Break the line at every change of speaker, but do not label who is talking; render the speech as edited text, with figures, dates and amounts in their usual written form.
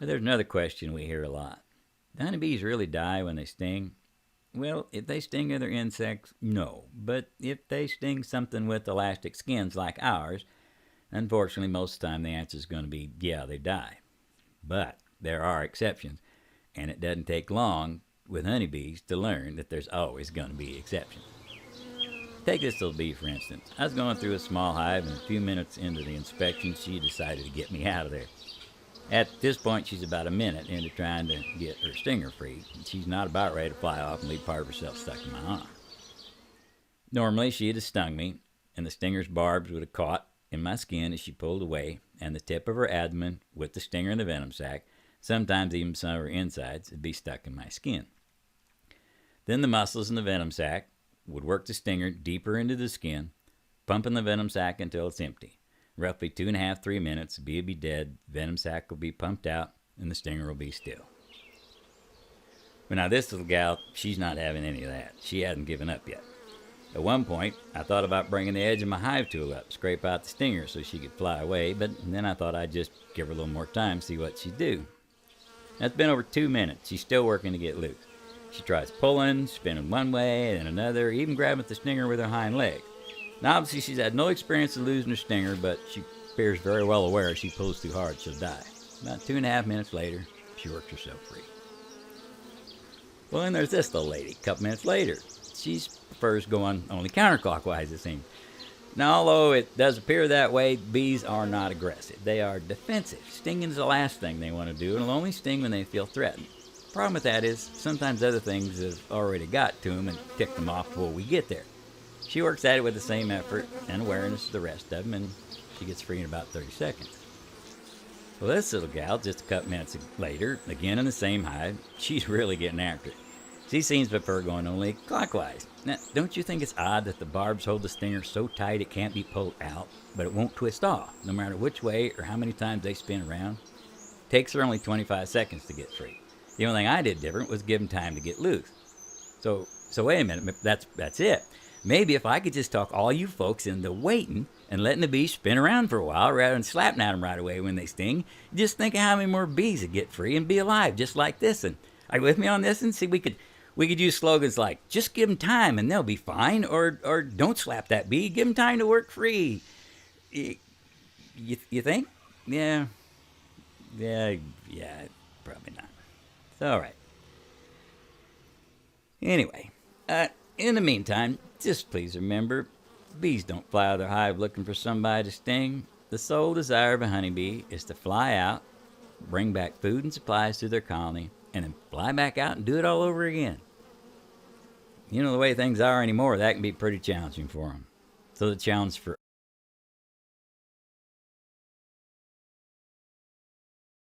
But there's another question we hear a lot. Do honeybees really die when they sting? Well, if they sting other insects, no. But if they sting something with elastic skins like ours, unfortunately, most of the time the answer is going to be yeah, they die. But there are exceptions, and it doesn't take long with honeybees to learn that there's always going to be exceptions. Take this little bee, for instance. I was going through a small hive, and a few minutes into the inspection, she decided to get me out of there. At this point, she's about a minute into trying to get her stinger free. She's not about ready to fly off and leave part of herself stuck in my arm. Normally, she'd have stung me, and the stinger's barbs would have caught in my skin as she pulled away, and the tip of her abdomen with the stinger and the venom sac, sometimes even some of her insides, would be stuck in my skin. Then the muscles in the venom sac would work the stinger deeper into the skin, pumping the venom sac until it's empty. Roughly 2.5 to 3 minutes, the bee will be dead, venom sac will be pumped out, and the stinger will be still. But now this little gal, she's not having any of that. She hasn't given up yet. At one point, I thought about bringing the edge of my hive tool up, scrape out the stinger so she could fly away, but then I thought I'd just give her a little more time, see what she'd do. That's been over 2 minutes. She's still working to get loose. She tries pulling, spinning one way and another, even grabbing at the stinger with her hind leg. Now, obviously, she's had no experience of losing her stinger, but she appears very well aware if she pulls too hard, she'll die. About 2.5 minutes later, she works herself free. Well, then there's this little lady. A couple minutes later, she prefers going only counterclockwise, it seems. Now, although it does appear that way, bees are not aggressive. They are defensive. Stinging is the last thing they want to do, and will only sting when they feel threatened. The problem with that is sometimes other things have already got to them and ticked them off before we get there. She works at it with the same effort and awareness as the rest of them, and she gets free in about 30 seconds. Well, this little gal, just a couple minutes later, again in the same hive, she's really getting after it. She seems to prefer going only clockwise. Now, don't you think it's odd that the barbs hold the stinger so tight it can't be pulled out, but it won't twist off, no matter which way or how many times they spin around? It takes her only 25 seconds to get free. The only thing I did different was give them time to get loose. So wait a minute, that's it. Maybe if I could just talk all you folks into waiting and letting the bees spin around for a while rather than slapping at them right away when they sting, just think of how many more bees would get free and be alive just like this. And are you with me on this? And see, we could use slogans like, just give them time and they'll be fine, or don't slap that bee, give them time to work free. You think? Yeah, probably not. It's all right. Anyway, in the meantime, just please remember, bees don't fly out of their hive looking for somebody to sting. The sole desire of a honeybee is to fly out, bring back food and supplies to their colony, and then fly back out and do it all over again. You know, the way things are anymore, that can be pretty challenging for them. So the challenge for